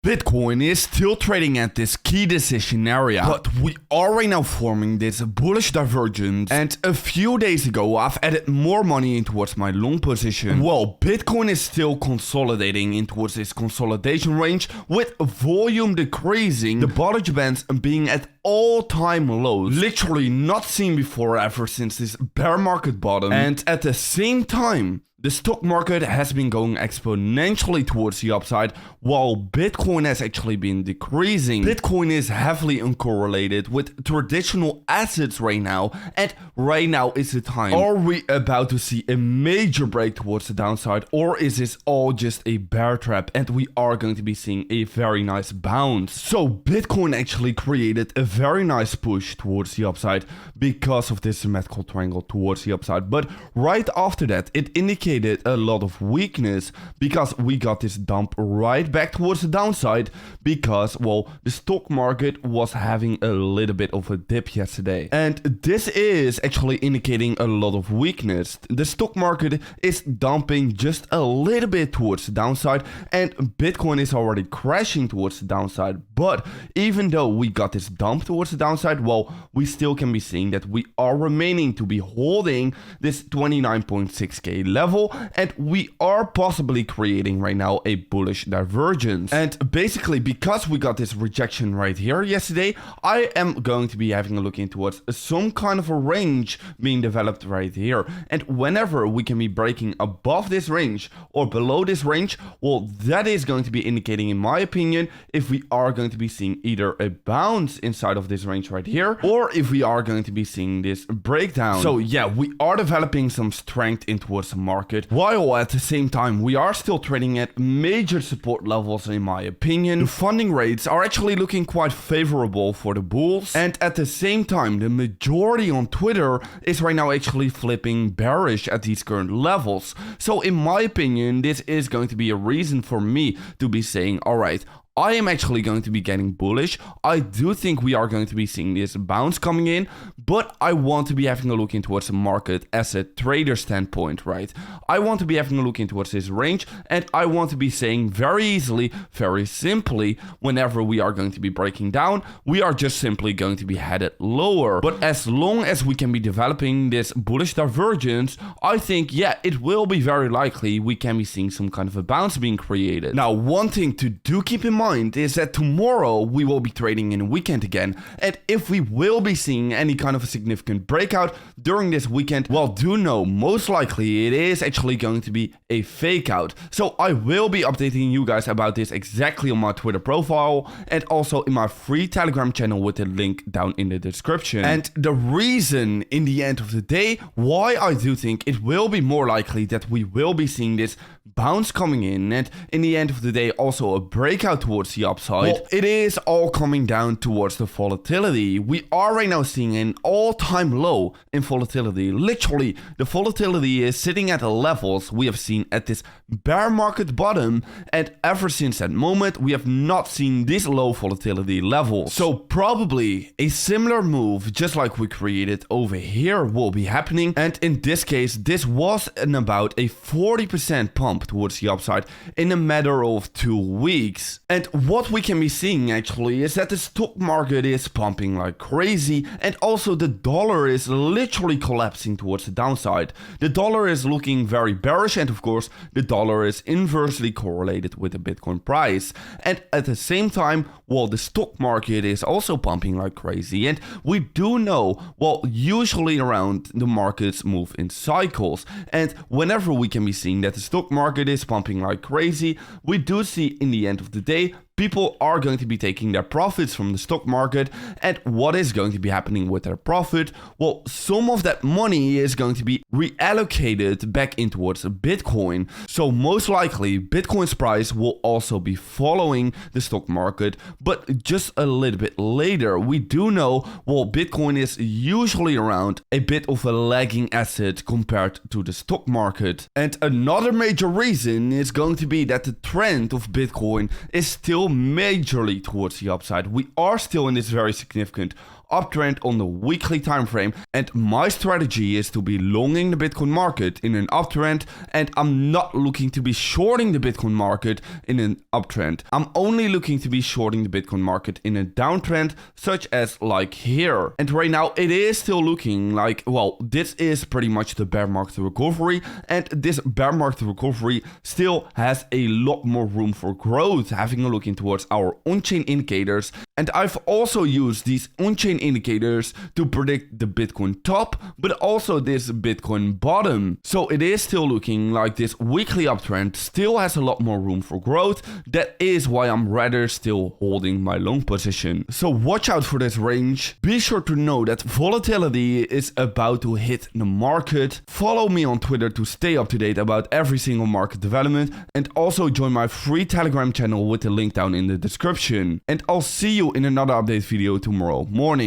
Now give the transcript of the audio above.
Bitcoin is still trading at this key decision area, but we are right now forming this bullish divergence, and a few days ago I've added more money in towards my long position. Well, Bitcoin is still consolidating in towards this consolidation range with volume decreasing, the Bollinger Bands being at all-time lows, literally not seen before ever since this bear market bottom, and at the same time the stock market has been going exponentially towards the upside, while Bitcoin has actually been decreasing. Bitcoin is heavily uncorrelated with traditional assets right now, and right now is the time. Are we about to see a major break towards the downside, or is this all just a bear trap and we are going to be seeing a very nice bounce? So Bitcoin actually created a very nice push towards the upside because of this symmetrical triangle towards the upside, but right after that it indicated a lot of weakness because we got this dump right back towards the downside because, well, the stock market was having a little bit of a dip yesterday, and this is actually indicating a lot of weakness. The stock market is dumping just a little bit towards the downside, and Bitcoin is already crashing towards the downside. But even though we got this dump towards the downside, well, we still can be seeing that we are remaining to be holding this 29.6k level, and we are possibly creating right now a bullish divergence. And basically, because we got this rejection right here yesterday, I am going to be having a look in towards some kind of a range being developed right here, and whenever we can be breaking above this range or below this range, well, that is going to be indicating, in my opinion, if we are going to be seeing either a bounce inside of this range right here, or if we are going to be seeing this breakdown. So yeah, we are developing some strength in towards the market, while at the same time we are still trading at major support levels, in my opinion. The funding rates are actually looking quite favorable for the bulls, and at the same time the majority on Twitter is right now actually flipping bearish at these current levels. So in my opinion, this is going to be a reason for me to be saying, alright, I am actually going to be getting bullish. I do think we are going to be seeing this bounce coming in, but I want to be having a look in towards the market as a trader standpoint, right? I want to be having a look in towards this range, and I want to be saying very easily, very simply, whenever we are going to be breaking down, we are just simply going to be headed lower. But as long as we can be developing this bullish divergence, I think, yeah, it will be very likely we can be seeing some kind of a bounce being created. Now, one thing to do keep in mind is that tomorrow we will be trading in a weekend again, and if we will be seeing any kind of a significant breakout during this weekend, well, do know most likely it is actually going to be a fake out. So I will be updating you guys about this exactly on my Twitter profile and also in my free Telegram channel with the link down in the description. And the reason in the end of the day why I do think it will be more likely that we will be seeing this bounce coming in, and in the end of the day also a breakout towards the upside, well, it is all coming down towards the volatility. We are right now seeing an all-time low in volatility. Literally, the volatility is sitting at the levels we have seen at this bear market bottom, and ever since that moment we have not seen this low volatility level. So probably a similar move just like we created over here will be happening, and in this case this was about a 40% pump towards the upside in a matter of 2 weeks. And what we can be seeing actually is that the stock market is pumping like crazy, and also the dollar is literally collapsing towards the downside. The dollar is looking very bearish, and of course the dollar is inversely correlated with the Bitcoin price. And at the same time, well, the stock market is also pumping like crazy, and we do know, well, usually around the markets move in cycles, and whenever we can be seeing that the stock market is pumping like crazy, we do see in the end of the day people are going to be taking their profits from the stock market, and what is going to be happening with their profit? Well, some of that money is going to be reallocated back in towards Bitcoin. So most likely Bitcoin's price will also be following the stock market, but just a little bit later. We do know, well, Bitcoin is usually around a bit of a lagging asset compared to the stock market. And another major reason is going to be that the trend of Bitcoin is still majorly towards the upside. We are still in this very significant uptrend on the weekly time frame, and my strategy is to be longing the Bitcoin market in an uptrend, and I'm not looking to be shorting the Bitcoin market in an uptrend. I'm only looking to be shorting the Bitcoin market in a downtrend, such as like here. And right now it is still looking like, well, this is pretty much the bear market recovery, and this bear market recovery still has a lot more room for growth, having a look in towards our on-chain indicators. And I've also used these on-chain indicators to predict the Bitcoin top, but also this Bitcoin bottom. So it is still looking like this weekly uptrend still has a lot more room for growth. That is why I'm rather still holding my long position. So watch out for this range. Be sure to know that volatility is about to hit the market. Follow me on Twitter to stay up to date about every single market development, and also join my free Telegram channel with the link down in the description. And I'll see you in another update video tomorrow morning.